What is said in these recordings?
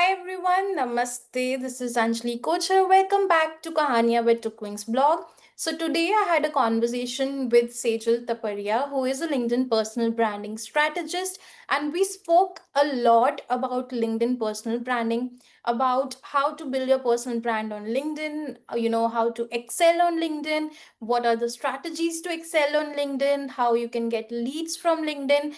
everyone, Namaste. This is Anjali Kochhar. Welcome back to Kahaniya by Tookwings blog. So today I had a conversation with Saijal Taparia, who is a LinkedIn personal branding strategist, and we spoke a lot about LinkedIn personal branding, about how to build your personal brand on LinkedIn, how to excel on LinkedIn, what are the strategies to excel on LinkedIn, how you can get leads from LinkedIn,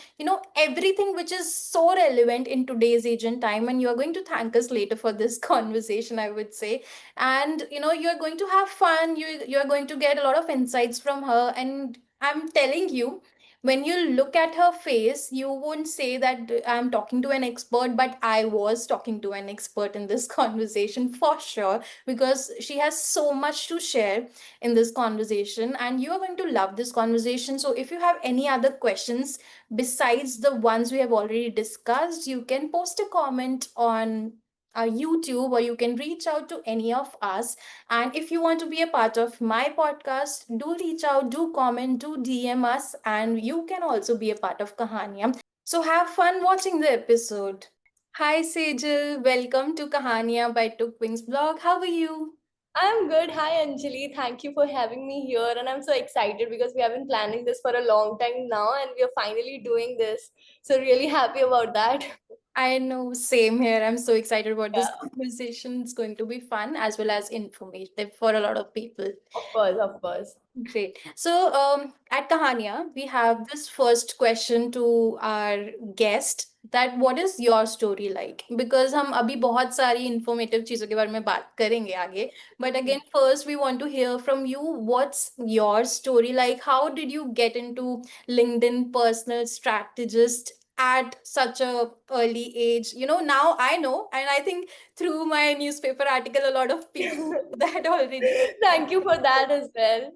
everything which is so relevant in today's age and time. And you're going to thank us later for this conversation, I would say. And you're going to have fun, you're going to get a lot of insights from her. And I'm telling you, when you look at her face, you won't say that I'm talking to an expert, but I was talking to an expert in this conversation for sure, because she has so much to share in this conversation, and you are going to love this conversation. So if you have any other questions besides the ones we have already discussed, you can post a comment on YouTube, or you can reach out to any of us. And if you want to be a part of my podcast, do reach out, do comment, do DM us, and you can also be a part of Kahaniya. So have fun watching the episode. Hi Sejal, welcome to Kahaniya by Tookwings blog. How are you? I'm good. Hi, Anjali. Thank you for having me here. And I'm so excited because we have been planning this for a long time now and we are finally doing this. So, really happy about that. I know, same here. I'm so excited about this Yeah, conversation. It's going to be fun as well as informative for a lot of people. of course, of course. Great. So, at Kahaniya, we have this first question to our guest, that what is your story like? Because हम अभी बहुत सारी informative चीजों के बारे में बात करेंगे आगे. But again, first we want to hear from you. What's your story like? How did you get into LinkedIn personal strategist at such a early age? Now I know, and I think through my newspaper article, a lot of people that already. Thank you for that as well.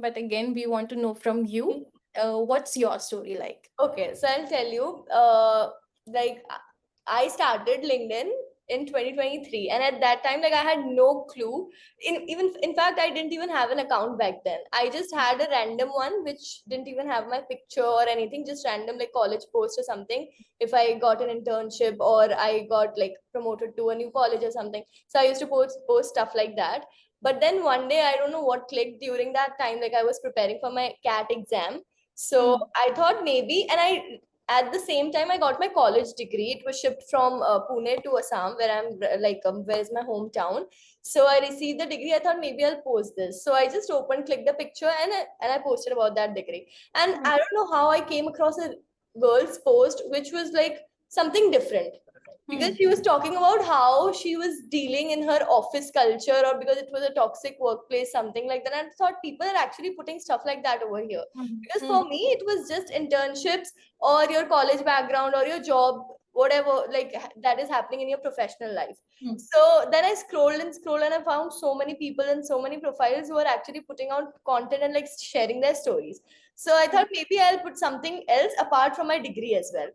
But again, we want to know from you, what's your story like? Okay, so I'll tell you, like I started LinkedIn in 2023, and at that time, like I had no clue. In fact, I didn't even have an account back then. I just had a random one which didn't even have my picture or anything, just random like college post or something. If I got an internship or I got like promoted to a new college or something, so I used to post stuff like that. But then one day, I don't know what clicked during that time. Like I was preparing for my CAT exam, so Hmm. I thought maybe, and I at the same time I got my college degree. It was shipped from Pune to Assam, where I'm like, where's my hometown. So I received the degree. I thought maybe I'll post this. So I just opened, clicked the picture, and I posted about that degree. And Hmm. I don't know how I came across a girl's post, which was like something different, because Hmm. she was talking about how she was dealing in her office culture, or because it was a toxic workplace, something like that. And I thought people are actually putting stuff like that over here, Hmm. because Hmm. for me it was just internships or your college background or your job, whatever, like that is happening in your professional life. Hmm. So then I scrolled and I found so many people and so many profiles who are actually putting out content and like sharing their stories. So I thought maybe I'll put something else apart from my degree as well.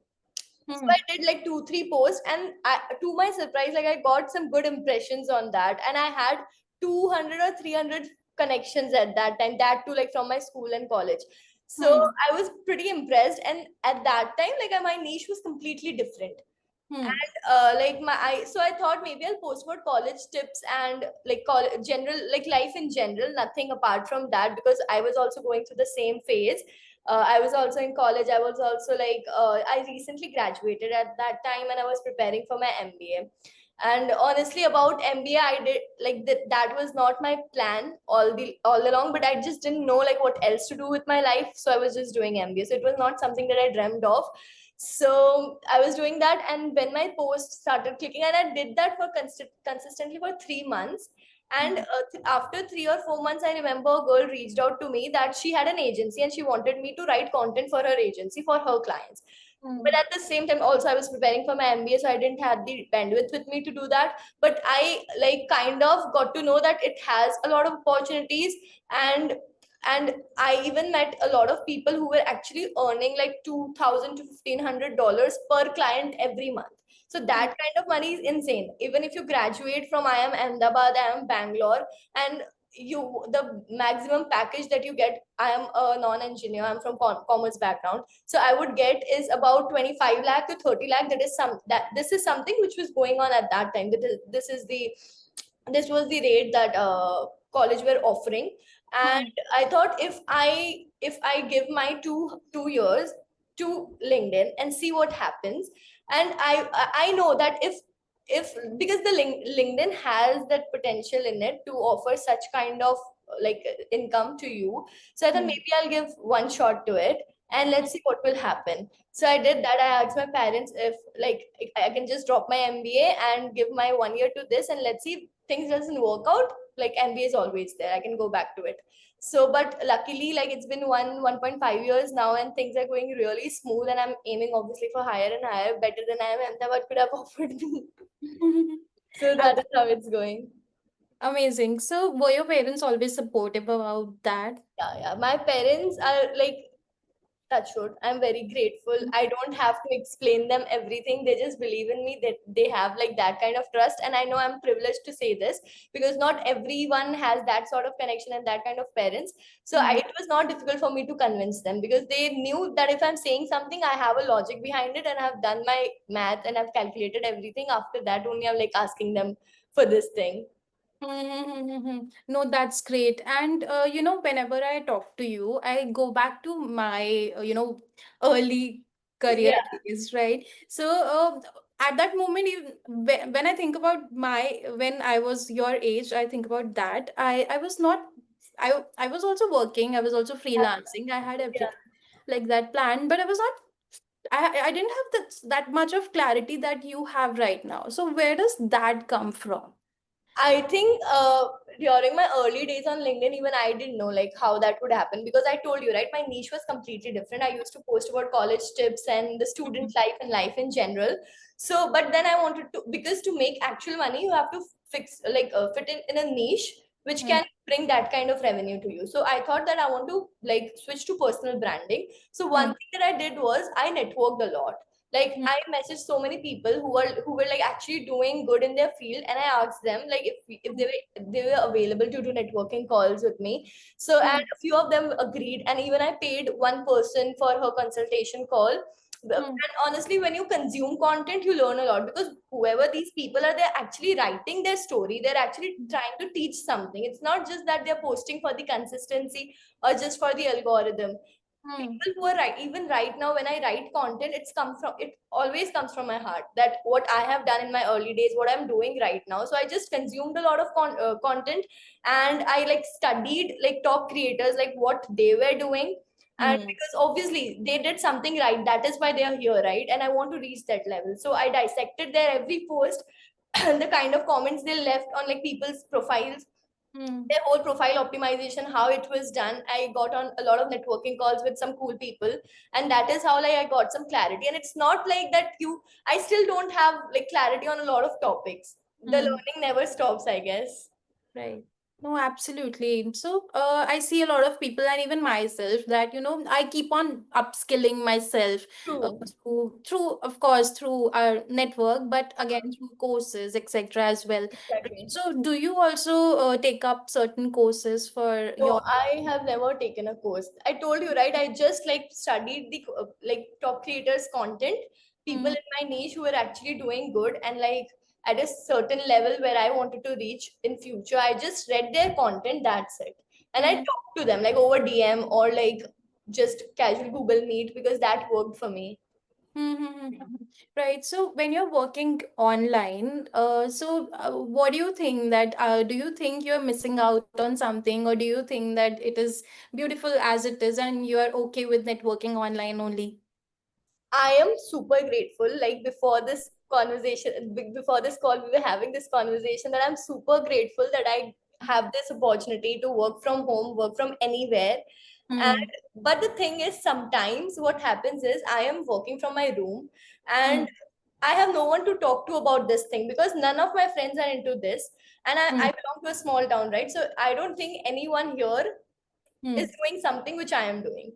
So Hmm. I did like 2, 3 posts, and to my surprise, like I got some good impressions on that, and I had 200 or 300 connections at that time. That too, like from my school and college. So Hmm. I was pretty impressed, and at that time, like my niche was completely different. Hmm. And so I thought maybe I'll post about college tips and like general, like life in general, nothing apart from that, because I was also going through the same phase. I was also in college. I was also like, I recently graduated at that time, and I was preparing for my MBA. And honestly, about MBA, I did like that was not my plan all along, but I just didn't know like what else to do with my life, so I was just doing MBA. So it was not something that I dreamed of. So I was doing that, and when my post started clicking, and I did that for consistently for 3 months. And Hmm. after 3 or 4 months, I remember a girl reached out to me that she had an agency and she wanted me to write content for her agency for her clients. But Hmm. at the same time, also I was preparing for my MBA, so I didn't have the bandwidth with me to do that. But I like kind of got to know that it has a lot of opportunities, and I even met a lot of people who were actually earning like 2,000 to $1,500 per client every month. So Hmm. that kind of money is insane. Even if you graduate from I am Ahmedabad, I am Bangalore, and the maximum package that you get, I am a non-engineer, I'm from commerce background, so I would get is about 25 lakh to 30 lakh. That is some that this is something which was going on at that time. This was the rate that college were offering. Hmm. And I thought, if I give my two years to LinkedIn and see what happens. And I know that if because the LinkedIn has that potential in it to offer such kind of like income to you. So I thought Hmm. maybe I'll give one shot to it, and let's see what will happen. So I did that. I asked my parents if like I can just drop my MBA and give my 1 year to this, and let's see if things doesn't work out. Like MBA is always there. I can go back to it. So, but luckily, like it's been 1.5 years now, and things are going really smooth. And I'm aiming obviously for higher and higher, better than I am Ahmedabad could have offered me. So that is how it's going. Amazing. So, were your parents always supportive about that? Yeah, yeah. My parents are like, touch wood, I'm very grateful. I don't have to explain them everything. They just believe in me, that they have like that kind of trust. And I know I'm privileged to say this, because not everyone has that sort of connection and that kind of parents. So Hmm. it was not difficult for me to convince them, because they knew that if I'm saying something, I have a logic behind it, and I've done my math and I've calculated everything. After that only I'm like asking them for this thing. Mm-hmm. No, that's great. And whenever I talk to you, I go back to my early career Yeah, days, right? So at that moment, even when I think about when I was your age, I think about that. I was not. I was also working. I was also freelancing. I had yeah. everything like that planned, but I was not. I didn't have that much of clarity that you have right now. So where does that come from? I think during my early days on LinkedIn, even I didn't know like how that would happen, because I told you, right, my niche was completely different. I used to post about college tips and the student life and life in general. So, but then I wanted to, because to make actual money, you have to fit in a niche which Mm, can bring that kind of revenue to you. So I thought that I want to like switch to personal branding. So one mm, thing that I did was I networked a lot. Like mm, I messaged so many people who were like actually doing good in their field, and I asked them like if they were available to do networking calls with me. So, and mm, a few of them agreed, and even I paid one person for her consultation call. mm, And honestly, when you consume content, you learn a lot, because whoever these people are, they're actually writing their story, they're actually trying to teach something. It's not just that they're posting for the consistency or just for the algorithm. mm, People who are right, even right now when I write content, it always comes from my heart, that what I have done in my early days, what I'm doing right now. So I just consumed a lot of content, and I like studied like top creators, like what they were doing. And mm, because obviously they did something right, that is why they are here, right? And I want to reach that level, so I dissected their every post and the kind of comments they left on like people's profiles, mm, their whole profile optimization, how it was done. I got on a lot of networking calls with some cool people, and that is how like I got some clarity. And it's not like that I still don't have like clarity on a lot of topics. The mm. learning never stops, I guess. Right. No, absolutely. So, I see a lot of people and even myself that, I keep on upskilling myself True. of course, through our network, but again, through courses, etc. as well. Exactly. So, do you also take up certain courses for No, your? I have never taken a course. I told you, right? I just like studied the like top creators' content, people Mm, in my niche who were actually doing good and like at a certain level where I wanted to reach in future. I just read their content, that's it. And I mm. talked to them like over DM or like just casual Google Meet, because that worked for me. Mm-hmm. Right. So when you're working online, what do you think that do you think you're missing out on something, or do you think that it is beautiful as it is and you are okay with networking online only? I am super grateful. Like before this call, we were having this conversation, that I'm super grateful that I have this opportunity to work from home, work from anywhere. Hmm. And but the thing is, sometimes what happens is I am working from my room, and Hmm. I have no one to talk to about this thing, because none of my friends are into this. And I Hmm. belong to a small town, right? So I don't think anyone here is Hmm. doing something which I am doing.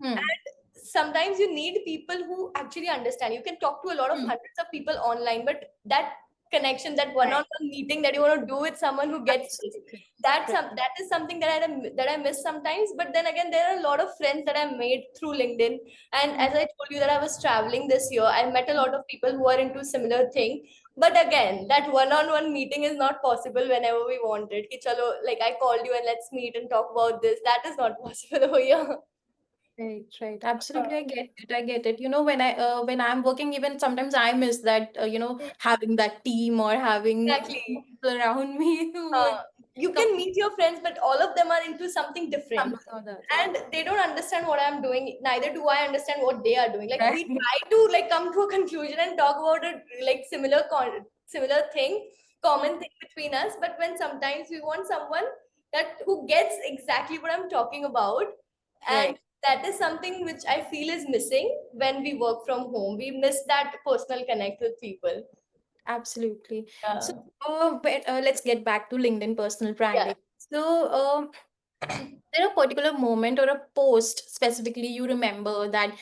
Hmm. And sometimes you need people who actually understand. You can talk to a lot of Hmm. hundreds of people online, but that connection, that Right. one-on-one meeting that you want to do with someone who gets this. Absolutely. That's Right. that is something that I miss sometimes. But then again, there are a lot of friends that I made through LinkedIn. And Mm, as I told you that I was traveling this year, I met a lot of people who are into similar thing. But again, that one-on-one meeting is not possible whenever we want it. Ki chalo, like I called you and let's meet and talk about this. That is not possible over here. right, right. Absolutely, I get it. I get it. When I'm working, even sometimes I miss that, having that team or having Exactly. people around me who would You come can meet your friends, but all of them are into something different. something or the other. And they don't understand what I'm doing. Neither do I understand what they are doing. Like Right. we try to like come to a conclusion and talk about it like similar thing, Mm, common thing between us. But when sometimes we want someone that who gets exactly what I'm talking about, and right. that is something which I feel is missing when we work from home. We miss that personal connect with people. Absolutely. So, Yeah. let's get back to LinkedIn personal Yeah. branding. So, there a particular moment or a post specifically you remember that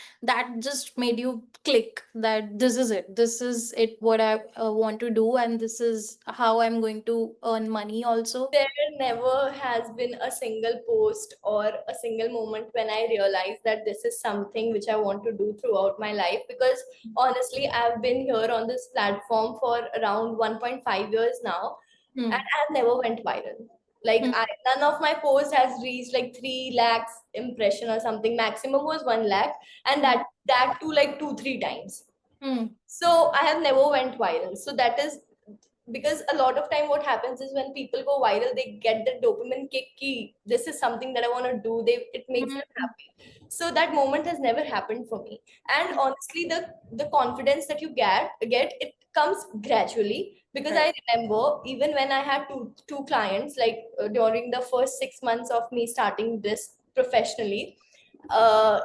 just made you click that this is it what I want to do, and this is how I'm going to earn money also. There never has been a single post or a single moment when I realized that this is something which I want to do throughout my life. Because honestly, I've been here on this platform for around 1.5 years now, and Hmm. I've never went viral. Like Hmm. none of my posts has reached like 3 lakhs impression or something. Maximum was 1 lakh, and Hmm. that too like 2-3 times. Hmm. So I have never went viral. So that is because a lot of time what happens is when people go viral, they get the dopamine kick key. This is something that I want to do. It makes them Hmm. happy. So that moment has never happened for me. And honestly, the confidence that you get it comes gradually. Because Right. I remember even when I had two clients, like during the first 6 months of me starting this professionally,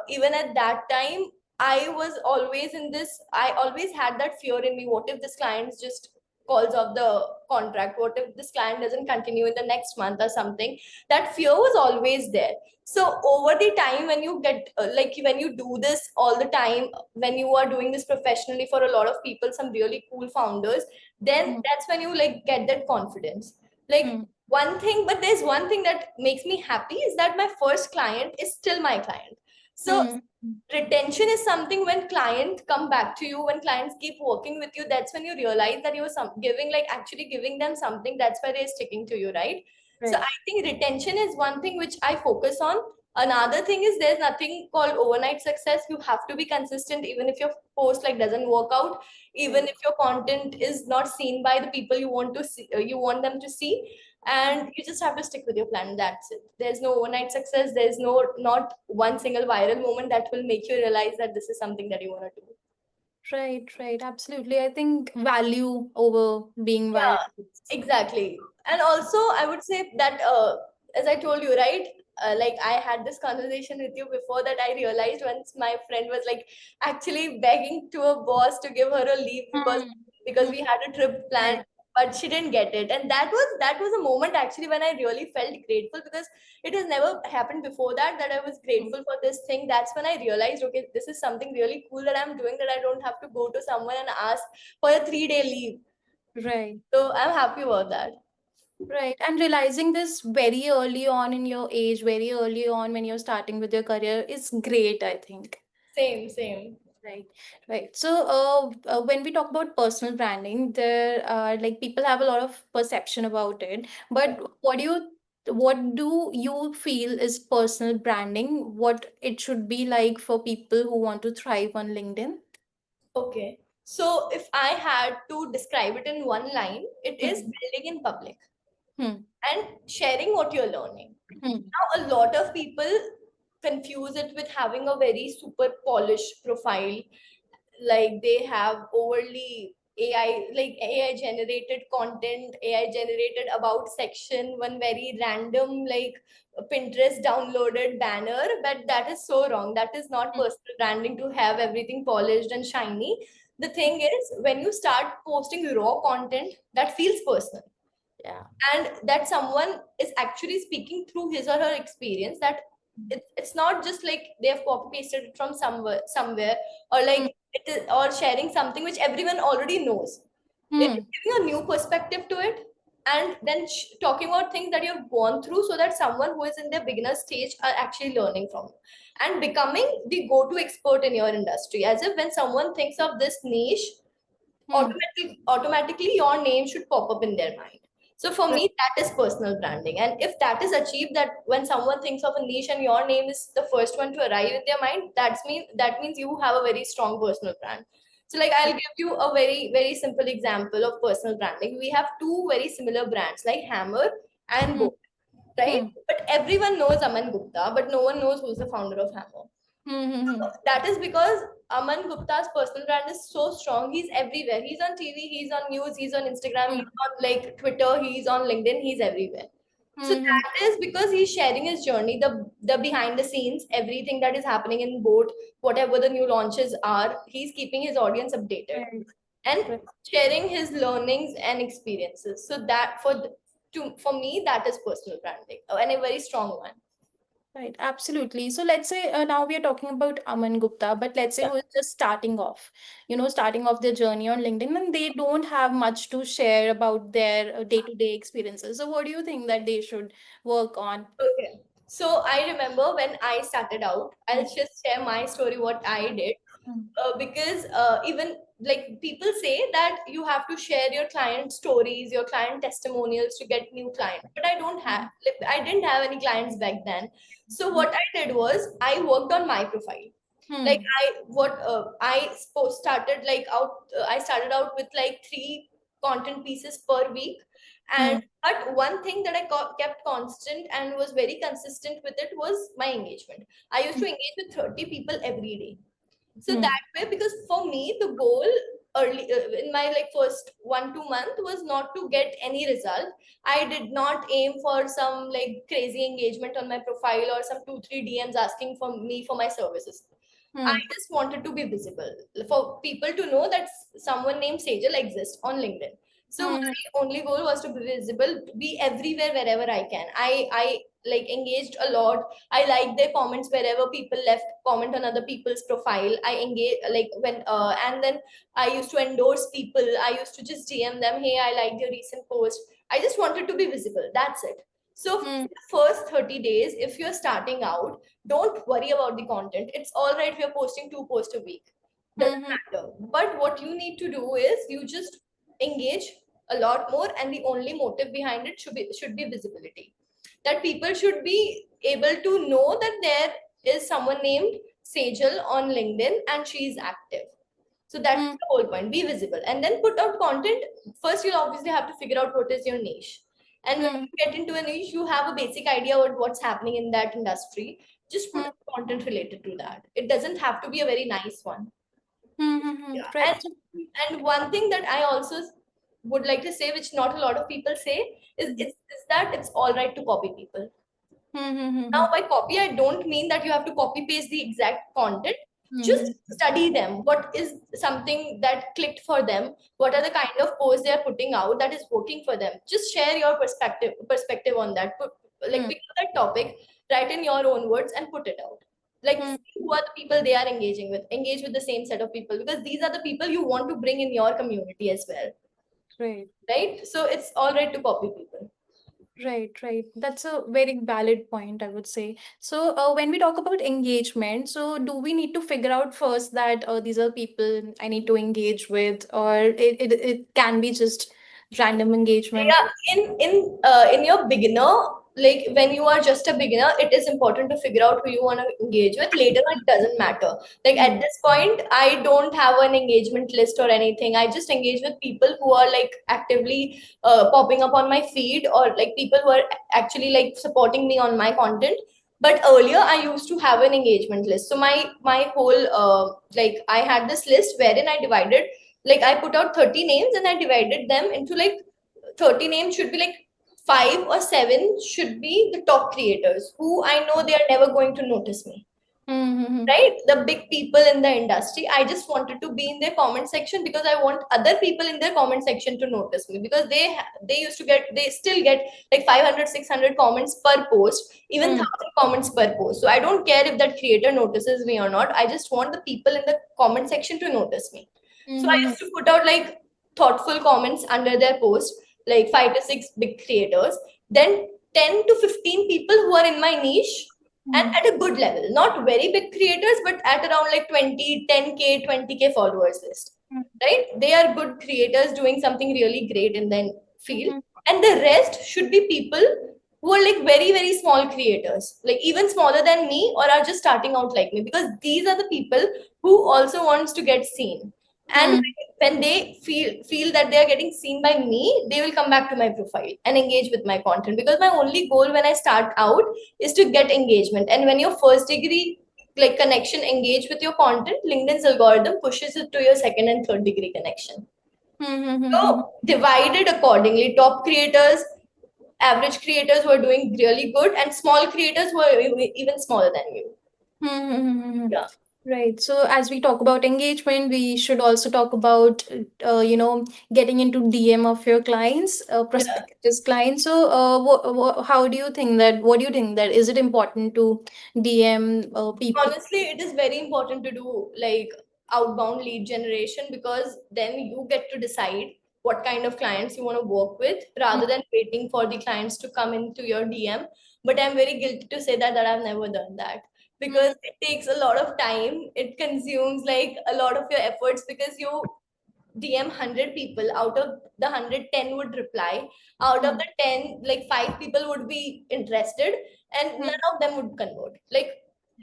even at that time I was always in this, I always had that fear in me. What if this client just calls off the contract? What if this client doesn't continue in the next month or something? That fear was always there. So over the time, when you get like when you do this all the time, when you are doing this professionally for a lot of people, some really cool founders, then Hmm. that's when you like get that confidence. Like Hmm. one thing, but there's one thing that makes me happy is that my first client is still my client. So Hmm. retention is something when clients come back to you, when clients keep working with you, that's when you realize that you're giving, like actually giving them something, that's why they're sticking to you, right? So Right. I think retention is one thing which I focus on. Another thing is there's nothing called overnight success. You have to be consistent even if your post like doesn't work out, even Right. if your content is not seen by the people you want to see, you want them to see, and you just have to stick with your plan. That's it. There's no overnight success. There's not one single viral moment that will make you realize that this is something that you want to do. Right. Right. Absolutely. I think value over being viral. Yeah, exactly. And also I would say that as I told you, right, like I had this conversation with you before, that I realized once my friend was like actually begging to a boss to give her a leave because Hmm. because Hmm. we had a trip planned, Right. but she didn't get it. And that was a moment actually when I really felt grateful, because it has never happened before that I was Hmm. grateful for this thing. That's when I realized, okay, this is something really cool that I'm doing, that I don't have to go to someone and ask for a 3-day leave. Right. So I'm happy about that. Right. And realizing this very early on in your age, very early on when you're starting with your career is great, I think. Same, same. Right. Right. So, when we talk about personal branding, there are like people have a lot of perception about it. But what do you feel is personal branding? What it should be like for people who want to thrive on LinkedIn? Okay. So if I had to describe it in one line, it is Hmm. building in public Hmm. and sharing what you're learning. Hmm. Now, a lot of people confuse it with having a very super polished profile, like they have overly AI, like AI generated content, AI generated about section, one very random like Pinterest downloaded banner. But that is so wrong. That is not Hmm. personal branding to have everything polished and shiny. The thing is, when you start posting raw content that feels personal, Yeah. and that someone is actually speaking through his or her experience, that it's not just like they have copy pasted it from somewhere, or Hmm. like it is, or sharing something which everyone already knows. It Hmm. is giving a new perspective to it, and then talking about things that you've gone through, so that someone who is in their beginner stage are actually learning from you and becoming the go-to expert in your industry. As if when someone thinks of this niche, Hmm. automatically your name should pop up in their mind. So for Right. me, that is personal branding. And if that is achieved, that when someone thinks of a niche and your name is the first one to arrive in their mind, that means you have a very strong personal brand. So like I'll give you a very, very simple example of personal branding. We have two very similar brands like Hammer and Hmm. Boat, right? Hmm. But everyone knows Aman Gupta, but no one knows who's the founder of Hammer. Hmm. Hmm. That is because Aman Gupta's personal brand is so strong. He's everywhere. He's on TV, he's on news, he's on Instagram, Hmm. he's on like Twitter, he's on LinkedIn, he's everywhere. So Hmm. Hmm. that is because he's sharing his journey, the behind the scenes, everything that is happening in boat, whatever the new launches are, he's keeping his audience updated Right. and Right. sharing his learnings and experiences. So that for me, that is personal branding, and a very strong one. Right, absolutely. So let's say now we are talking about Aman Gupta, but let's say Yeah. who is just starting off, starting off their journey on LinkedIn, and they don't have much to share about their day-to-day experiences. So what do you think that they should work on? Okay. So I remember when I started out, I'll Hmm. just share my story, what I did. Hmm. Because even like people say that you have to share your client stories, your client testimonials to get new clients. But I don't have, like, I didn't have any clients back then. So Hmm. what I did was I worked on my profile. Like Hmm. started like I started out with like three content pieces per week, and Hmm. but one thing that I kept constant and was very consistent with it was my engagement. I used to engage with 30 people every day. So Hmm. that way, because for me the goal early in my like first 1 2 month was not to get any result. I did not aim for some like crazy engagement on my profile or some 2 3 DMs asking for me for my services. I Hmm. just wanted to be visible for people to know that someone named Sejal exists on LinkedIn. So Hmm. my only goal was to be visible, to be everywhere wherever I can. I like engaged a lot. I liked their comments wherever people left comment on other people's profile. I engage like when and then I used to endorse people. I used to just DM them, hey, I liked your recent post. I just wanted to be visible. That's it. So for Hmm. the first 30 days, if you're starting out, don't worry about the content. It's all right if you're posting 2 posts a week. Hmm. Doesn't Hmm. matter. But what you need to do is you just engage a lot more, and the only motive behind it should be visibility. That people should be able to know that there is someone named Sejal on LinkedIn and she is active. So that's Hmm. the whole point. Be visible and then put out content. First, you'll obviously have to figure out what is your niche. And when Hmm. you get into a niche, you have a basic idea about what's happening in that industry. Just put Hmm. out content related to that. It doesn't have to be a very nice one. Hmm. Hmm. Hmm. Yeah. Right. And one thing that I also would like to say, which not a lot of people say, is that it's all right to copy people. Hmm. Hmm. Hmm. Now, Hmm. by copy, I don't mean that you have to copy paste the exact content. Just Hmm. study them. What is something that clicked for them? What are the kind of posts they are putting out that is working for them? Just share your perspective on that. Like Hmm. pick up that topic, write in your own words, and put it out. Like Hmm. see who are the people they are engaging with. Engage with the same set of people because these are the people you want to bring in your community as well, Right. right? So it's all right to copy people. Right, right. That's a very valid point, I would say. So, when we talk about engagement, so do we need to figure out first that these are people I need to engage with, or it can be just random engagement? Yeah, in your beginner, like when you are just a beginner, it is important to figure out who you want to engage with. Later on, it doesn't matter. Like at Hmm. this point, I don't have an engagement list or anything. I just engage with people who are like actively popping up on my feed, or like people who are actually like supporting me on my content. But earlier I used to have an engagement list. So my whole like I had this list wherein I divided, like I put out 30 names and I divided them into like 30 names should be like 5 or 7 should be the top creators who I know they are never going to notice me. Hmm. Right? The big people in the industry. I just wanted to be in their comment section because I want other people in their comment section to notice me because they used to get they still get like 500 600 comments per post, even Hmm. 1,000 comments per post. So I don't care if that creator notices me or not. I just want the people in the comment section to notice me. So I Hmm. used to put out like thoughtful comments under their post, like 5 to 6 big creators, then 10 to 15 people who are in my niche and Hmm. at a good level, not very big creators, but at around like 20, 10K, 20K followers list, right? They are good creators doing something really great in their field. Hmm. And the rest should be people who are like very, very small creators, like even smaller than me or are just starting out like me, because these are the people who also wants to get seen. And Hmm. when they feel that they are getting seen by me, they will come back to my profile and engage with my content, because my only goal when I start out is to get engagement. And when your first degree like connection engage with your content, LinkedIn's algorithm pushes it to your second and third degree connection. Hmm. Hmm. Hmm. So divide it accordingly: top creators, average creators who are doing really good, and small creators who are even smaller than you. Hmm. Yeah. Right. So as we talk about engagement, we should also talk about, getting into DM of your clients, Yeah. prospective clients. So, how do you think that? What do you think that is it important to DM people? Honestly, it is very important to do like outbound lead generation, because then you get to decide what kind of clients you want to work with rather than waiting for the clients to come into your DM. But I'm very guilty to say that I've never done that, because it takes a lot of time. It consumes like a lot of your efforts, because you DM 100 people, out of the 110 would reply. Out of Mm-hmm. the 10, like 5 people would be interested, and none of them would convert. Like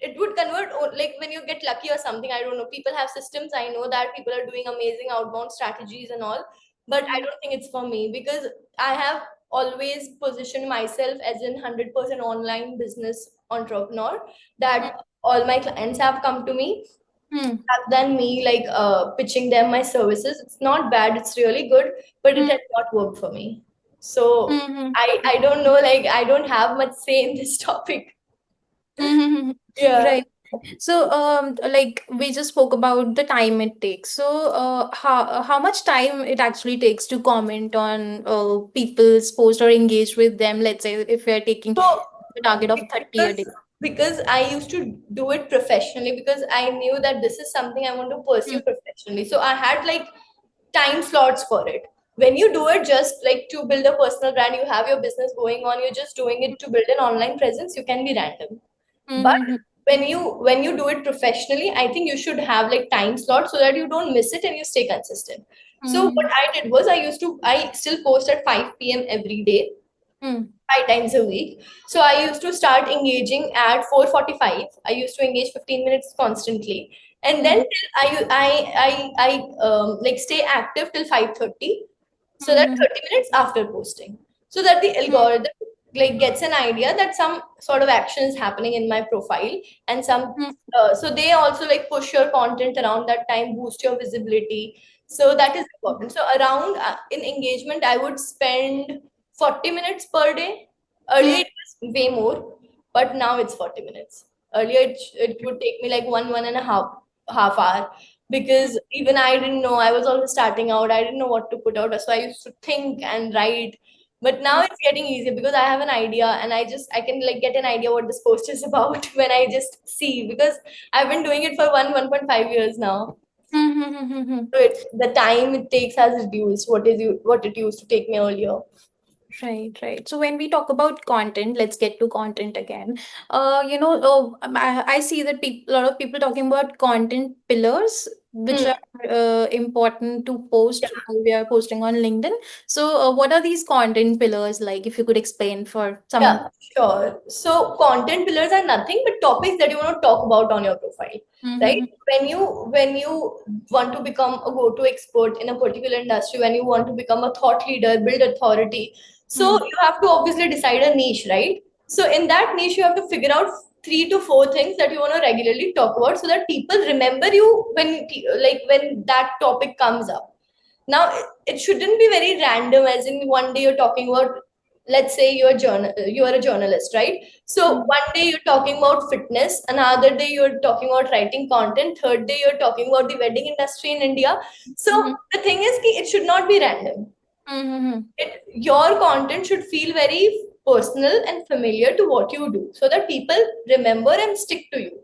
it would convert like when you get lucky or something. I don't know. People have systems. I know that people are doing amazing outbound strategies and all, but I don't think it's for me, because I have always positioned myself as in 100% online business entrepreneur, that all my clients have come to me Mm-hmm. than me like pitching them my services. It's not bad, it's really good, but it has not worked for me. So Mm-hmm. I don't know, like I don't have much say in this topic. Mm-hmm. Yeah. Right. So, like we just spoke about the time it takes. So, how much time it actually takes to comment on people's post or engage with them? Let's say if we are taking So the target of 30 a because day. because I used to do it professionally, because I knew that this is something I want to pursue professionally. So I had like time slots for it. When you do it just like to build a personal brand, you have your business going on, you're just doing it to build an online presence, you can be random. But Mm-hmm. when you do it professionally, I think you should have like time slots so that you don't miss it and you stay consistent. So what I did was I still post at 5 p.m. every day, Mm-hmm. 5 times a week. So I used to start engaging at 4:45. I used to engage 15 minutes constantly, and then till I like stay active till 5:30, so that Mm-hmm. 30 minutes after posting, so that the algorithm like gets an idea that some sort of action is happening in my profile, and some so they also like push your content around that time, boost your visibility. So that is important. So around in engagement I would spend 40 minutes per day. Earlier it was way more, but now it's 40 minutes. Earlier it would take me like one and a half hour, because even I didn't know, I was also starting out. I didn't know what to put out. So I used to think and write. But now it's getting easier, because I have an idea and I can like get an idea what this post is about when I just see, because I've been doing it for 1.5 years now. Mm-hmm. So the time it takes has reduced what it used to take me earlier. Right, right. So when we talk about content, let's get to content again. I see that a lot of people talking about content pillars, which Hmm. are important to post while we are posting on LinkedIn. So, what are these content pillars like? If you could explain for someone. Yeah, sure. So content pillars are nothing but topics that you want to talk about on your profile, right? Mm-hmm. When you want to become a go-to expert in a particular industry, when you want to become a thought leader, build authority, so you have to obviously decide a niche, right? So in that niche, you have to figure out 3 to 4 things that you want to regularly talk about, so that people remember you when that topic comes up. Now it shouldn't be very random, as in one day you're talking about, let's say you are a journalist, right? So one day you're talking about fitness, another day you're talking about writing content, third day you're talking about the wedding industry in India. So Mm-hmm. the thing is ki it should not be random. Mm-hmm. Your content should feel very personal and familiar to what you do, so that people remember and stick to you.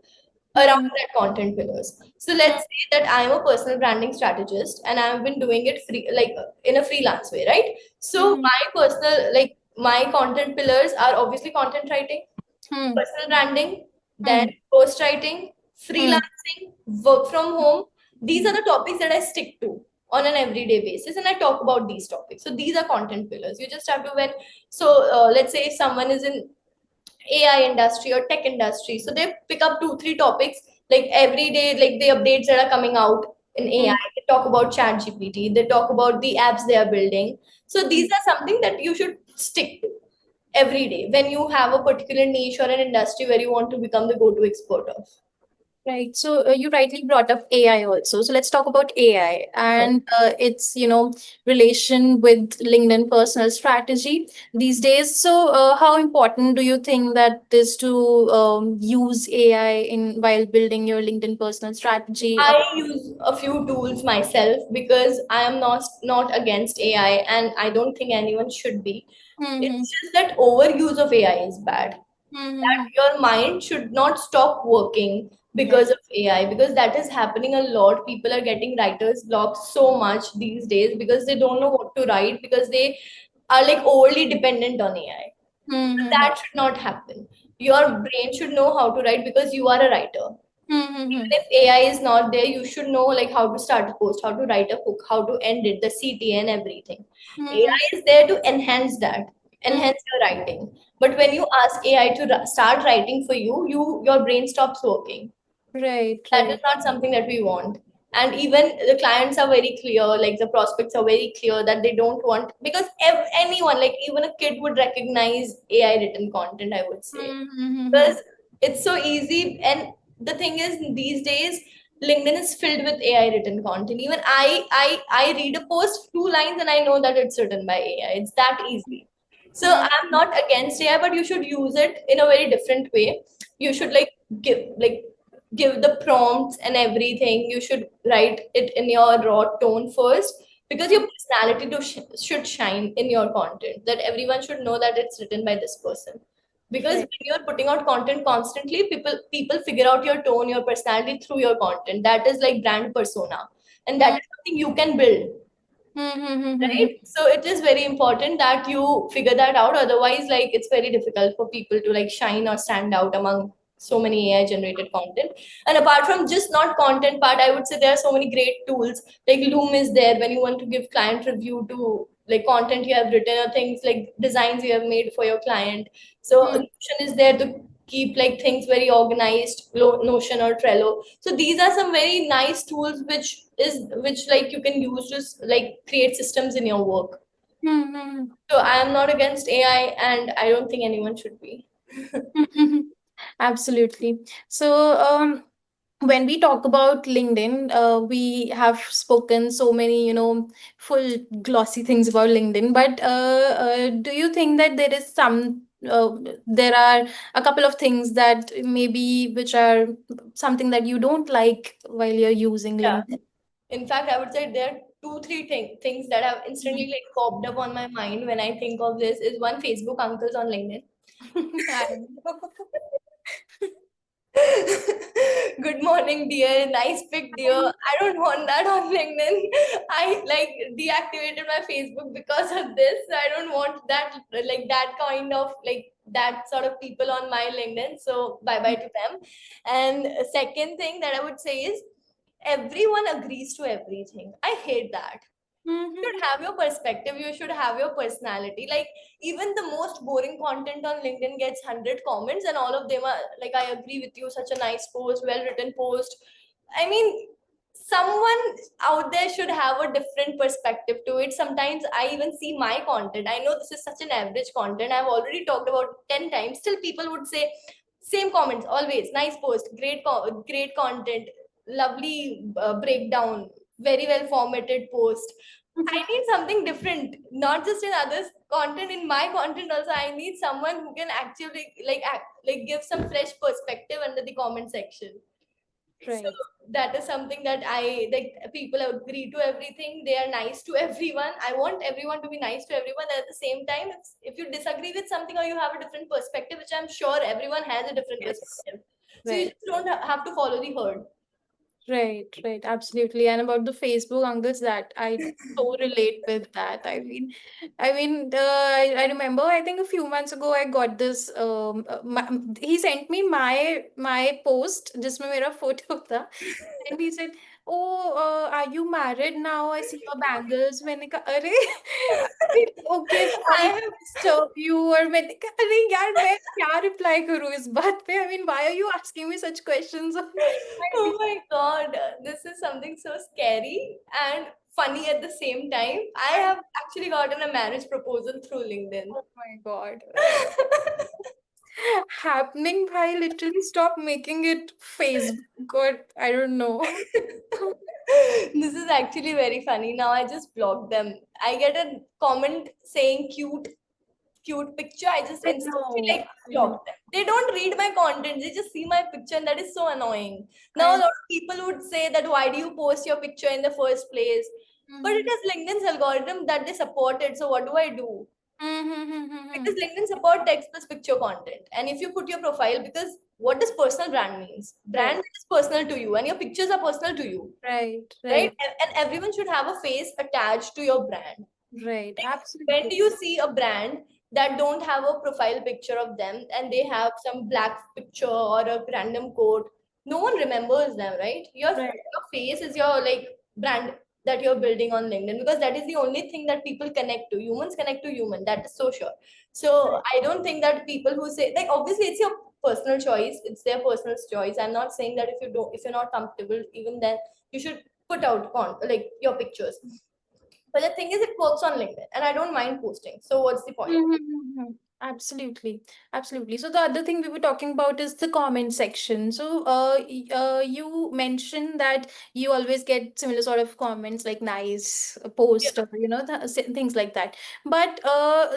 around Hmm. that content pillars. So let's say that I'm a personal branding strategist and I've been doing it free, like in a freelance way, right? So Hmm. my personal, like my content pillars are obviously content writing, Hmm. personal branding, then Hmm. post writing, Hmm. freelancing, work from home. These are the topics that I stick to on an everyday basis, and I talk about these topics. So these are content pillars. You just have to when let's say if someone is in AI industry or tech industry, so they pick up 2 3 topics like every day, like the updates that are coming out in AI. Hmm. They talk about Chat GPT. They talk about the apps they are building. So Hmm. these are something that you should stick to every day when you have a particular niche or an industry where you want to become the go-to expert of. Right. So you rightly brought up AI also. So let's talk about AI Right. and its, relation with LinkedIn personal strategy these days. So how important do you think that is to use AI in while building your LinkedIn personal strategy? I use a few tools myself because I am not against AI and I don't think anyone should be. Mm-hmm. It's just that overuse of AI is bad. Mm-hmm. That your mind should not stop working because Right. of AI, because that is happening a lot. People are getting writer's block so much these days because they don't know what to write because they are like overly dependent on AI. Mm-hmm. That should not happen. Your brain should know how to write because you are a writer. Mm-hmm. Even if AI is not there, you should know like how to start a post, how to write a hook, how to end it, the CTA and everything. Mm-hmm. AI is there to enhance that, Mm-hmm. enhance your writing. But when you ask AI to start writing for you, your brain stops working. Right. That is Right. not something that we want. And even the clients are very clear, like the prospects are very clear that they don't want, because anyone, like even a kid would recognize AI written content, I would say, Mm-hmm. because it's so easy. And the thing is, these days LinkedIn is filled with AI written content. Even I read a post 2 lines and I know that it's written by AI. It's that easy. So I'm Mm-hmm. not against AI, but you should use it in a very different way. You should like give the prompts and everything. You should write it in your raw tone first, because your personality should shine in your content, that everyone should know that it's written by this person. Because Right. when you're putting out content constantly, people figure out your tone, your personality through your content. That is like brand persona, and that is something you can build, Mm-hmm. right? So it is very important that you figure that out. Otherwise, like it's very difficult for people to like shine or stand out among so many AI generated content. And apart from just not content part, I would say there are so many great tools. Like Loom is there when you want to give client review to like content you have written or things like designs you have made for your client. So Notion is there to keep like things very organized, Notion or Trello. So these are some very nice tools which like you can use to like create systems in your work. Mm-hmm. So I am not against AI and I don't think anyone should be. Absolutely. So, when we talk about LinkedIn, we have spoken so many, full glossy things about LinkedIn. But do you think that there are a couple of things that maybe which are something that you don't like while you're using Yeah. LinkedIn? In fact, I would say there are 2 3 things that have instantly like popped up on my mind when I think of this. Is one, Facebook uncles on LinkedIn. I know. Good morning, dear. Nice pic, dear. I don't want that on LinkedIn. I like deactivated my Facebook because of this. So I don't want that, like that kind of like that sort of people on my LinkedIn. So bye bye to them. And second thing that I would say is everyone agrees to everything. I hate that. You should have your perspective, you should have your personality. Like even the most boring content on LinkedIn gets 100 comments and all of them are like, I agree with you, such a nice post, well written post. I mean, someone out there should have a different perspective to it. Sometimes I even see my content, I know this is such an average content, I've already talked about 10 times, still people would say same comments always, nice post, great content, lovely breakdown, very well formatted post. I need something different, not just in others' content. In my content also, I need someone who can actually like give some fresh perspective under the comment section. So Right. that is something that I like. People agree to everything. They are nice to everyone. I want everyone to be nice to everyone. At the same time, if you disagree with something or you have a different perspective, which I'm sure everyone has a different Yes. perspective. So you right. just don't have to follow the herd. Right, right, absolutely. And about the Facebook uncles, that I so relate with that. I remember. I think a few months ago, I got this. He sent me my post. जिसमें मेरा photo था, and he said, "Oh, are you married now? I see your bangles." मैंने कहा, अरे, okay, I sorry to have disturb you. और मैंने कहा, अरे यार, मैं क्या reply करूँ इस बात पे? I mean, why are you asking me such questions on my Oh my God, this is something so scary and funny at the same time. I have actually gotten a marriage proposal through LinkedIn. Oh my God. Happening, bhai, literally stop making it Facebook or I don't know. This is actually very funny. Now I just block them. I get a comment saying cute picture. I just I instantly know. like I know. block them. They don't read my content. They just see my picture, and that is so annoying. Now a I lot of people would say that why do you post your picture in the first place? But it Mhm. is LinkedIn's algorithm that they support it. So what do I do? Because Mhm. LinkedIn support text plus picture content. And if you put your profile, because what does personal brand means? Brand Right. is personal to you, and your pictures are personal to you, Right. right? Right. And everyone should have a face attached to your brand. Right. Like, when Absolutely. do you see a brand that don't have a profile picture of them and they have some black picture or a random quote? No one remembers them, right? Right. Your face is your like brand that you're building on LinkedIn, because that is the only thing that people connect to. Humans connect to human. That is so sure. So Right. I don't think that people who say, like, obviously it's your personal choice. It's their personal choice. I'm not saying that if you're not comfortable, even then you should put out like your pictures. But the thing is, it works on LinkedIn, and I don't mind posting. So what's the point? Mhm. Absolutely, absolutely. So the other thing we were talking about is the comment section. So, you mentioned that you always get similar sort of comments like nice Yeah. post or things like that. But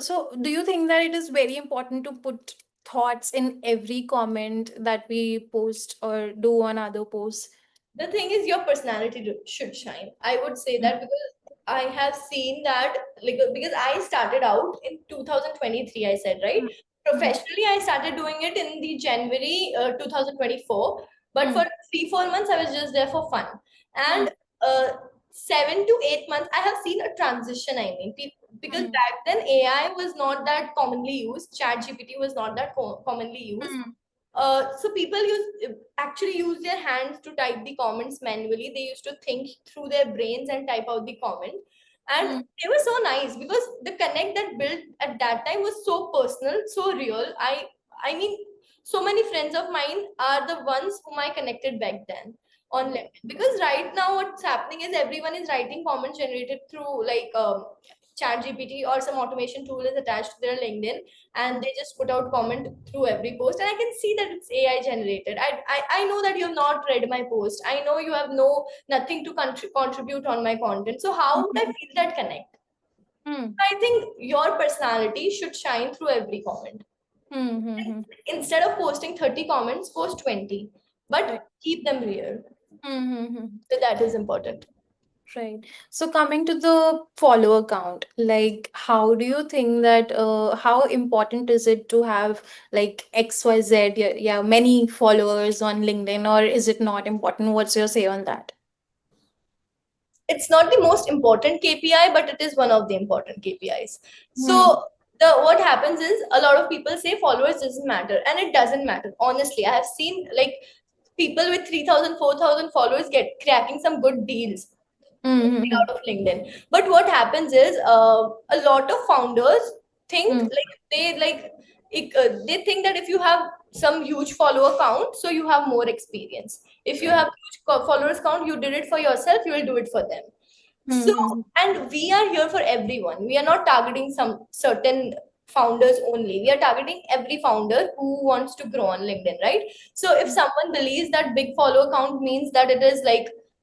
so do you think that it is very important to put thoughts in every comment that we post or do on other posts? The thing is, your personality should shine. I would say that because I have seen that, like, because I started out in 2023. I said, right, Mm-hmm. professionally I started doing it in the January 2024, but Mm-hmm. for 3 4 months I was just there for fun. And uh, 7 to 8 months I have seen a transition. I mean, because Mm-hmm. back then AI was not that commonly used. Chat GPT was not that commonly used. So people actually use their hands to type the comments manually. They used to think through their brains and type out the comment, and Mm-hmm. they were so nice because the connect that built at that time was so personal, so real. I mean, so many friends of mine are the ones whom I connected back then on Right. LinkedIn. Because right now what's happening is everyone is writing comments generated through like chat GPT, or some automation tool is attached to their LinkedIn, and they just put out comment through every post, and I can see that it's AI generated. I know that you have not read my post. I know you have nothing to contribute on my content, so how would I feel that connect? Mm-hmm. I think your personality should shine through every comment. Mm-hmm. Instead of posting 30 comments, post 20, Right. but keep them real. Mm-hmm. So that is important. Right. So coming to the follower count, like how do you think that how important is it to have like XYZ, yeah, many followers on LinkedIn, or is it not important? What's your say on that? It's not the most important KPI, but it is one of the important KPIs. Hmm. So the what happens is a lot of people say followers doesn't matter, and it doesn't matter. Honestly, I have seen like people with 3,000, 4,000 followers get cracking some good deals Mm-hmm. out of LinkedIn. But what happens is a lot of founders think Mm-hmm. like they think that if you have some huge follower count, so you have more experience. If you Right. have huge followers count, you did it for yourself, you will do it for them. So, Mm-hmm. and we are here for everyone. We are not targeting some certain founders only. We are targeting every founder who wants to grow on LinkedIn, right? So, if someone believes that big follower count means that it is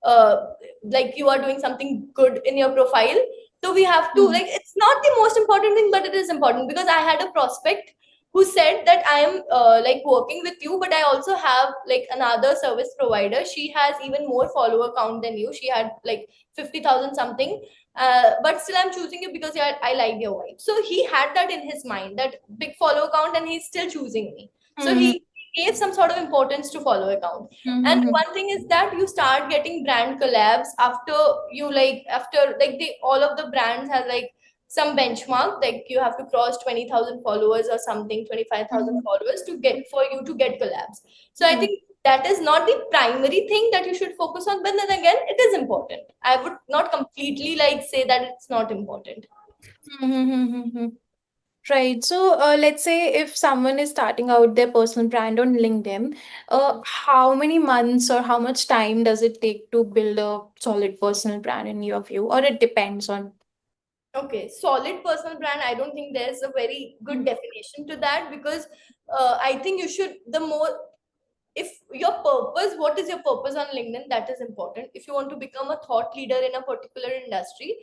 uh, like you are doing something good in your profile, so we have to Mm-hmm. like it's not the most important thing, but it is important because I had a prospect who said that I am like working with you, but I also have like another service provider. She has even more follower count than you. She had like 50,000 something. But still, I'm choosing you because I like your vibe. So he had that in his mind, that big follow count, and he's still choosing me. So Mm-hmm. gave some sort of importance to follow account. And Mm-hmm. one thing is that you start getting brand collabs after you like after like they all of the brands has like some benchmark, like you have to cross 20,000 followers or something, 25,000 followers to get for you to get collabs. So I think that is not the primary thing that you should focus on, but then again it is important. I would not completely like say that it's not important. Mm-hmm. Right. So, let's say if someone is starting out their personal brand on LinkedIn, how many months or how much time does it take to build a solid personal brand in your view, or it depends on? Okay, solid personal brand. I don't think there's a very good definition to that, because I think you should, the more, if your purpose, what is your purpose on LinkedIn, that is important. If you want to become a thought leader in a particular industry,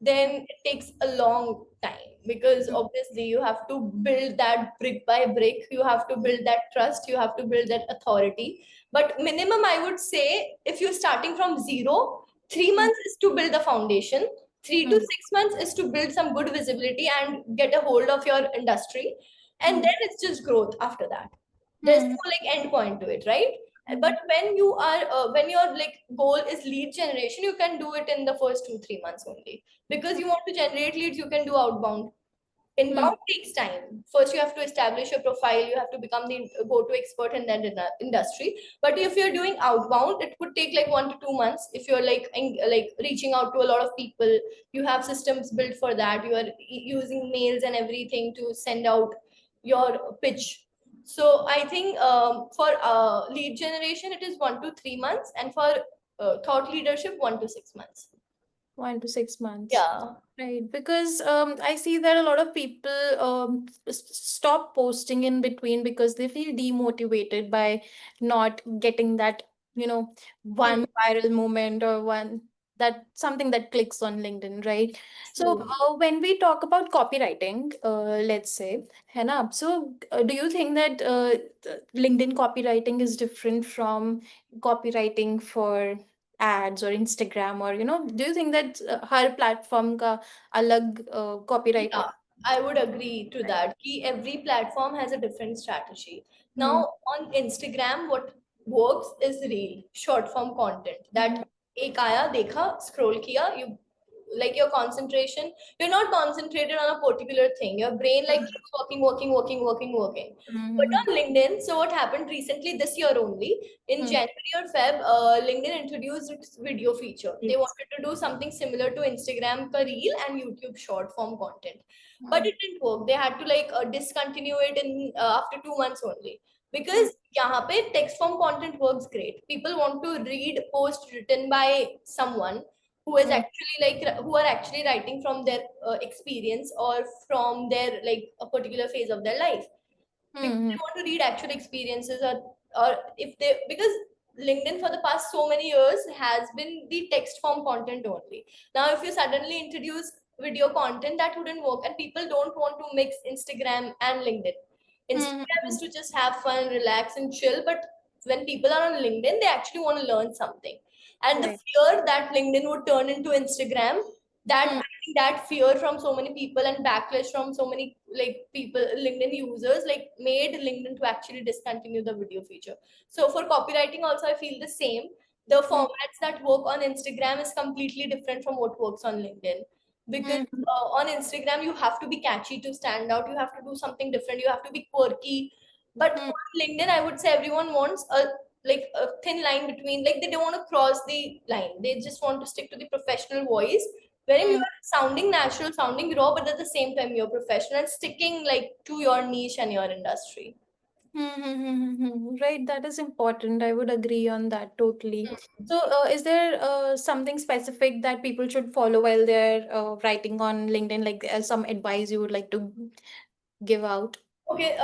then it takes a long time, because obviously you have to build that brick by brick, you have to build that trust, you have to build that authority. But minimum, I would say, if you're starting from zero, 3 months is to build the foundation, 3 to 6 months is to build some good visibility and get a hold of your industry, and then it's just growth after that. There's Mm-hmm. no like end point to it, right? But when you are when your like goal is lead generation, you can do it in the first 2 3 months only, because you want to generate leads, you can do outbound. Inbound takes time. First, you have to establish your profile. You have to become the go-to expert in that industry. But if you're doing outbound, it could take like 1 to 2 months. If you're like reaching out to a lot of people, you have systems built for that. You are using mails and everything to send out your pitch. So I think for lead generation, it is 1 to 3 months, and for thought leadership, 1 to 6 months. 1 to 6 months. Yeah. Right, because I see that a lot of people stop posting in between because they feel demotivated by not getting that, Hmm. one viral moment or one that something that clicks on LinkedIn, right? So True. when we talk about copywriting, let's say, Hannah, so do you think that LinkedIn copywriting is different from copywriting for ads or Instagram, or do you think that her platform का अलग copywriter? Yeah, I would agree to that. Ki every platform has a different strategy. Hmm. Now, on Instagram, what works is reel, short form content. That Hmm. ek aaya, dekha, scroll kiya, you like your concentration. You're not concentrated on a particular thing. Your brain like keeps working, working, working, working, working. But Hmm. on LinkedIn, so what happened recently this year only, in Hmm. January or Feb, LinkedIn introduced its video feature. They Yes. wanted to do something similar to Instagram ka reel and YouTube short form content, but Hmm. it didn't work. They had to like discontinue it in after 2 months only, because यहाँ पे text form content works great. People want to read post written by someone who is Hmm. actually like who are actually writing from their experience or from their like a particular phase of their life, because Hmm. they want to read actual experiences, or if they, because LinkedIn for the past so many years has been the text form content only. Now if you suddenly introduce video content, that wouldn't work, and people don't want to mix Instagram and LinkedIn. Hmm. Instagram is to just have fun, relax and chill, but when people are on LinkedIn, they actually want to learn something. And the Right. fear that LinkedIn would turn into Instagram, that Hmm. I think that fear from so many people and backlash from so many like people, LinkedIn users, like made LinkedIn to actually discontinue the video feature. So for copywriting also, I feel the same. The Hmm. formats that work on Instagram is completely different from what works on LinkedIn, because Hmm. on Instagram you have to be catchy to stand out, you have to do something different, you have to be quirky. But Hmm. on LinkedIn, I would say everyone wants a thin line between, like they don't want to cross the line, they just want to stick to the professional voice, wherein you Hmm. are sounding natural, sounding raw, but at the same time you're professional and sticking like to your niche and your industry. Right, that is important. I would agree on that totally. So, is there something specific that people should follow while they're writing on LinkedIn, like some advice you would like to give out? Okay,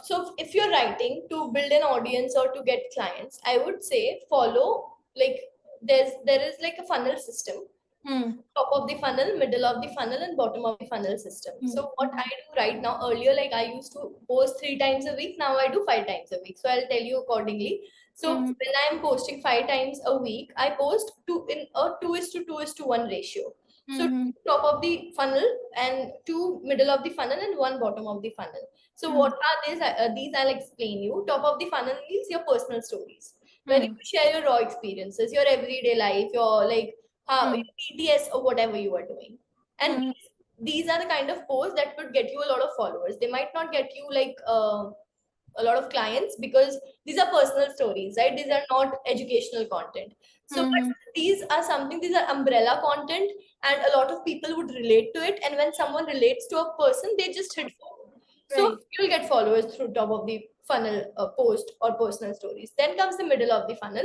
so if you're writing to build an audience or to get clients, I would say follow like there is like a funnel system, Hmm. top of the funnel, middle of the funnel, and bottom of the funnel system. Hmm. So what I do right now, earlier like I used to post 3 times a week, now I do 5 times a week. So I'll tell you accordingly. So Hmm. when I'm posting 5 times a week, I post two in a 2:2:1 ratio. So Mm-hmm. top of the funnel and two middle of the funnel and one bottom of the funnel. So what are these? These I'll explain you. Top of the funnel means your personal stories, where you Mm-hmm. share your raw experiences, your everyday life, your like how Mm-hmm. your PTS or whatever you are doing. And these are the kind of posts that would get you a lot of followers. They might not get you like a lot of clients because these are personal stories, right? These are not educational content. So but Mm-hmm. these are something, these are umbrella content, and a lot of people would relate to it. And when someone relates to a person, they just hit follow. So Right. you'll get followers through top of the funnel post or personal stories. Then comes the middle of the funnel.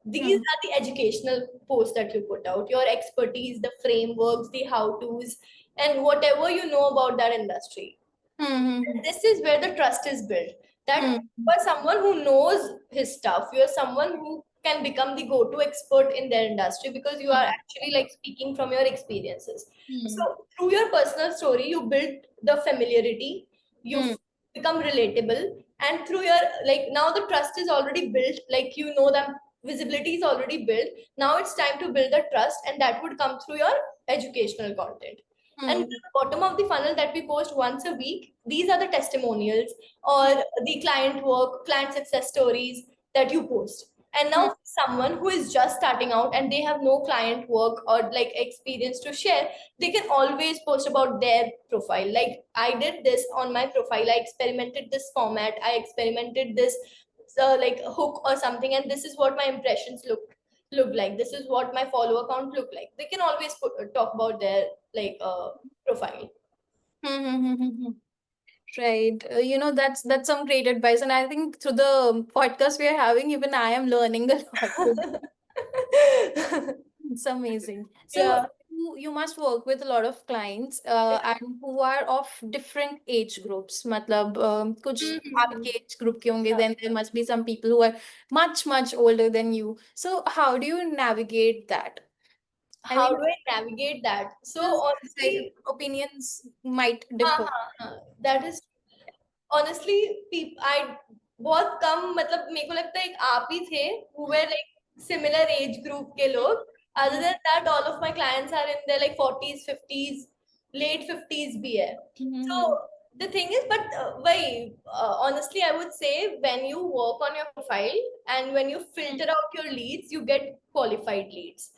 These Mm-hmm. are the educational posts that you put out, your expertise, the frameworks, the how to's, and whatever you know about that industry. Mm-hmm. This is where the trust is built, that you are someone who knows his stuff, you are someone who can become the go-to expert in their industry because you are actually like speaking from your experiences. Mm-hmm. So through your personal story you build the familiarity, you become relatable, and through your like now the trust is already built, like you know them, visibility is already built. Now it's time to build the trust, and that would come through your educational content. And Mm-hmm. the bottom of the funnel that we post once a week, these are the testimonials or the client work, client success stories that you post. And now someone who is just starting out and they have no client work or like experience to share, they can always post about their profile. Like I did this on my profile, I experimented this format, I experimented this like hook or something, and this is what my impressions look like, this is what my follow account look like. They can always talk about their like profile. Mm-hmm. Right. That's some great advice. And I think through the podcast we are having, even I am learning a lot. It's amazing. So Yeah. you must work with a lot of clients and who are of different age groups. मतलब कुछ Mhm. आपके age group के होंगे, then there must be some people who are much older than you. So how do you navigate that? I How mean, do I navigate that? So because honestly, opinions might हाँ differ. हाँ हाँ, that is honestly I बहुत कम, मतलब मेरे को लगता है एक आप ही थे who were like similar age group के लोग. Other than that all of my clients are in their like 40s 50s, late 50s भी है. So Mm-hmm. the thing is, but why honestly I would say when you work on your profile and when you filter out your leads, you get qualified leads.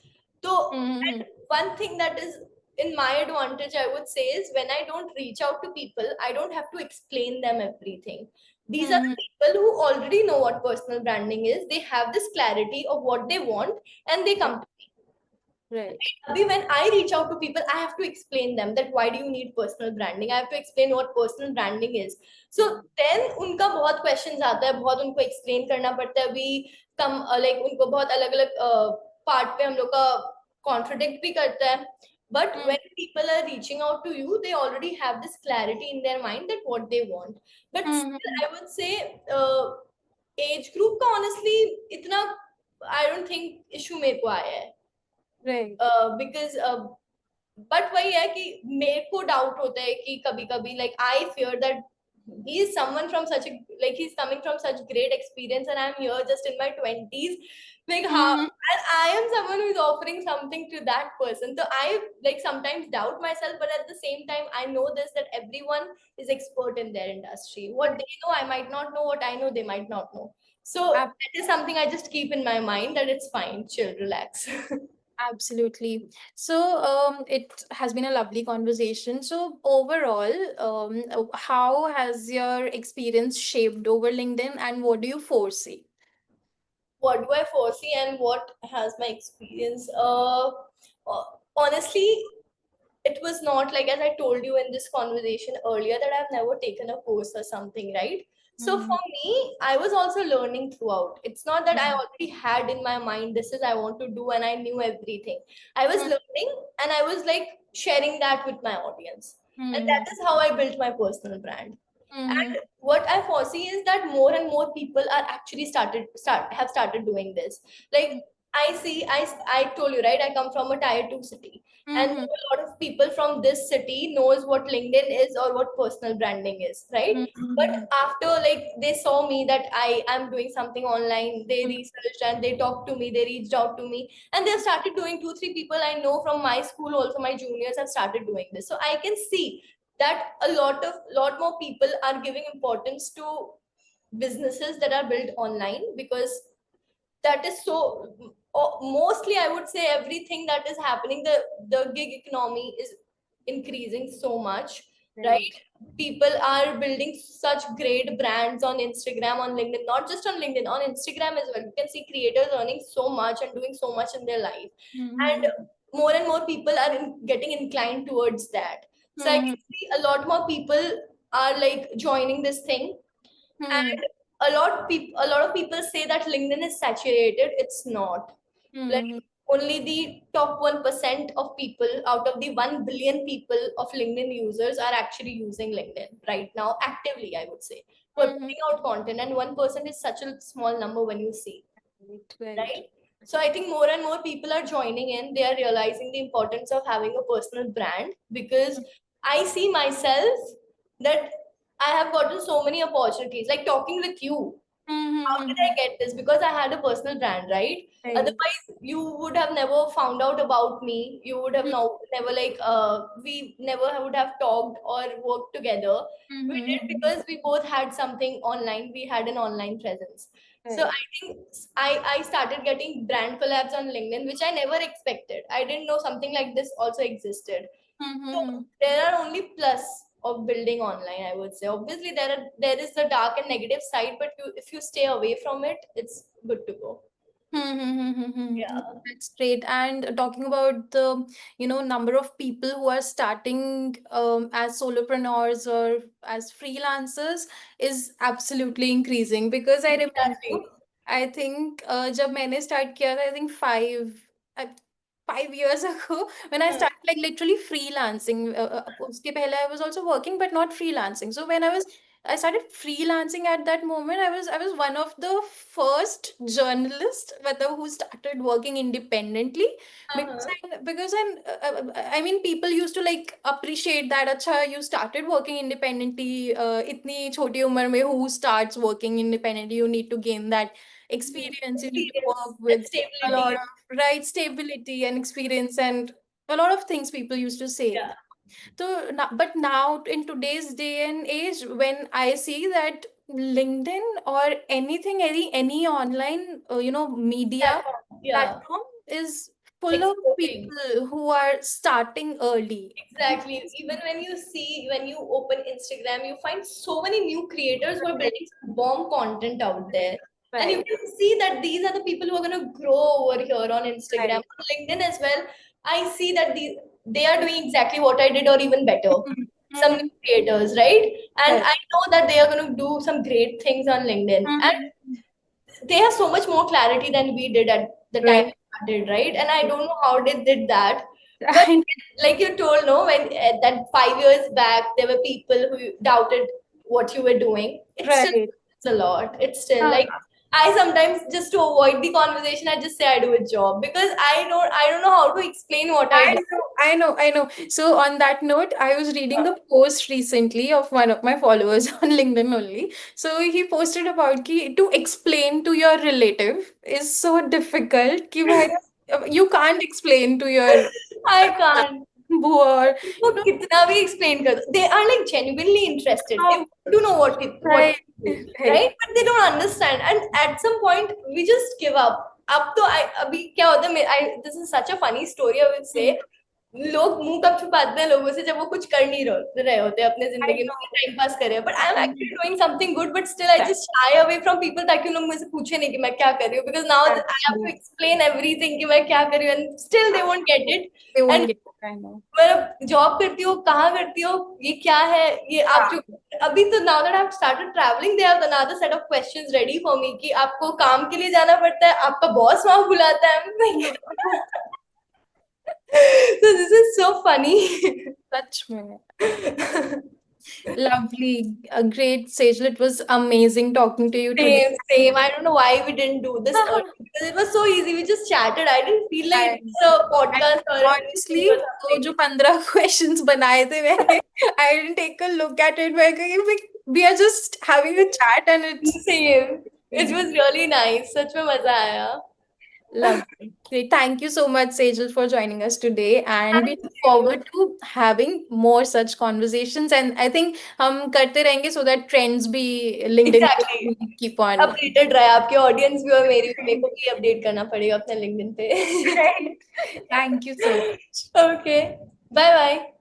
So Mm-hmm. and one thing that is in my advantage I would say is when I don't reach out to people, I don't have to explain them everything. These are Mm-hmm. the people who already know what personal branding is, they have this clarity of what they want, and they come to me. Right. Abhi, when I reach out to people, I have to explain them that why do you need personal branding. I have to explain what personal branding is. So then उनका बहुत questions आता है, बहुत उनको explain करना पड़ता है. अभी कम like उनको बहुत अलग अलग part पे हम लोग का contradict भी करता है. But when people are reaching out to you, they already have this clarity in their mind that what they want. But still, Mm-hmm. I would say age group का honestly इतना I don't think issue मेरे को आया है. Right. Because but वही है कि मेरे को डाउट होता है कि कभी कभी like I fear that he is someone from such a like he's coming from such great experience and I'm here just in my 20s, like how, Mm-hmm. and I am someone who is offering something to that person, so I like sometimes doubt myself, but at the same time I know this that everyone is expert in their industry. What they know I might not know, what I know they might not know. So that is something I just keep in my mind, that it's fine, chill, relax. Absolutely. So, it has been a lovely conversation. So, overall, how has your experience shaped over LinkedIn, and what do you foresee? What do I foresee and what has my experience? Honestly, it was not like, as I told you in this conversation earlier, that I've never taken a course or something, right? So Mm-hmm. for me, I was also learning throughout. It's not that I already had in my mind, this is I want to do, and I knew everything. I was learning and I was like sharing that with my audience. And Mm-hmm. that is how I built my personal brand. Mm-hmm. And what I foresee is that more and more people are actually have started doing this. Like I told you, right? I come from a tier two city, and Mm-hmm. a lot of people from this city knows what LinkedIn is or what personal branding is, right? But Mm-hmm. after like they saw me that I am doing something online, they researched and they talked to me, they reached out to me, and they started doing. Two, three people I know from my school, also my juniors, have started doing this. So I can see that a lot more people are giving importance to businesses that are built online, because that is so mostly I would say everything that is happening, the gig economy is increasing so much, Right. right? People are building such great brands on Instagram, on LinkedIn, not just on LinkedIn, on Instagram as well. You can see creators earning so much and doing so much in their life, Mm-hmm. and more and more people are getting inclined towards that. So I Mm-hmm. can see a lot more people are like joining this thing. Mm-hmm. And a lot of people say that LinkedIn is saturated. It's not. Like Mm-hmm. only the top 1% of people out of the 1 billion people of LinkedIn users are actually using LinkedIn right now actively, I would say, who are Mm-hmm. putting out content. And 1% is such a small number when you see, Right. Right. right? So I think more and more people are joining in. They are realizing the importance of having a personal brand, because I see myself that I have gotten so many opportunities, like talking with you. How did I Mm-hmm. get this? Because I had a personal brand, right? Right. Otherwise, you would have never found out about me. You would have never like we never would have talked or worked together. We did Mm-hmm. because we both had something online. We had an online presence. So Right. I think I started getting brand collabs on LinkedIn, which I never expected. I didn't know something like this also existed. So Mm-hmm. there are only plus of building online, I would say. Obviously, there is the dark and negative side, but if you stay away from it, it's good to go. Mm-hmm. Yeah. That's great. And talking about the, number of people who are starting as solopreneurs or as freelancers is absolutely increasing because I remember, Exactly. I think जब मैंने start किया था, I think 5 years ago when I Hmm. started like literally freelancing. उसके पहले I was also working but not freelancing. So when I started freelancing at that moment. I was one of the first journalists whether who started working independently because Uh-huh. I mean people used to like appreciate that अच्छा you started working independently इतनी छोटी उम्र में who starts working independently you need to gain that experience you need to Experience work and with a lot stability. of right stability and experience and a lot of things people used to say Yeah. so, but now in today's day and age, when I see that LinkedIn or anything, any online, media Platform. Yeah. platform is full of Exploding. people who are starting early. Exactly. Even when you see, when you open Instagram, you find so many new creators who are Right, building some bomb content out there. And you right, can see that these are the people who are going to grow over here on Instagram, right. on LinkedIn as well. I see that they are doing exactly what I did or even better. Mhm, Some mhm, new creators, right? And right. I know that they are going to do some great things on LinkedIn. And Mhm, they have so much more clarity than we did at the time right. we started, right? And I don't know how they did that. But I like you told, no, when that 5 years back, there were people who doubted what you were doing. It's still right. it's a lot. It's still Uh, like I sometimes just to avoid the conversation, I just say I do a job because I don't know how to explain what I I do. know, I know, I know. So on that note, I was reading a post recently of one of my followers on LinkedIn only. So he posted about कि to explain to your relative is so difficult कि भाई you can't explain to your I can't. बुआ or वो कितना भी explain कर दो, they are like genuinely interested. They no, want to know what right, you do, right. right? But they don't understand. And at some point, we just give up. अब तो अभी क्या होता है, this is such a funny story I would say. Hmm, लोग मुंह कब छुपाते हैं लोगों से जब वो कुछ कर नहीं रहे होते अपने I जिंदगी में, know. टाइम पास कर रहे हैं, but I am Mhm. Actually doing something good, but still I just shy away from people ताकि उन लोग मुझसे पूछे नहीं कि मैं क्या कर रही हूँ, because now I have to Actually, explain everything कि मैं क्या कर रही हूँ, and still they won't get it. they won't and get it. I know. मतलब जॉब करती हो, कहाँ करती हो, ये क्या है, ये आप जो Yeah. अभी तो now that I have started travelling, they have another set of questions ready for me कि आपको काम के लिए जाना पड़ता है, आपका बॉस वहां बुलाता है. So this is so funny. सच में. Lovely. Great, Sejal. It was amazing talking to you today. Same. I don't know why we didn't do this earlier because it was so easy. We just chatted. I didn't feel like it And, was a and podcast or anything honestly, or वो something. जो 15 questions बनाए थे मैंने, I didn't take a look at it. मैं कही, we are just having a chat and it's Same. It easy. was really nice. सच में मजा आया. Lovely. Great. Thank you so much, Sejal, for joining us today. And we Thank look you. forward to having more such conversations. And I think हम करते रहेंगे so that trends भी LinkedIn पे Exactly. भी keep on. Updated रहे आपके audience भी और मेरी भी. मेरे को भी अपडेट करना पड़ेगा अपने लिंक्डइन पे. Right. Thank you so much. Okay. Bye bye.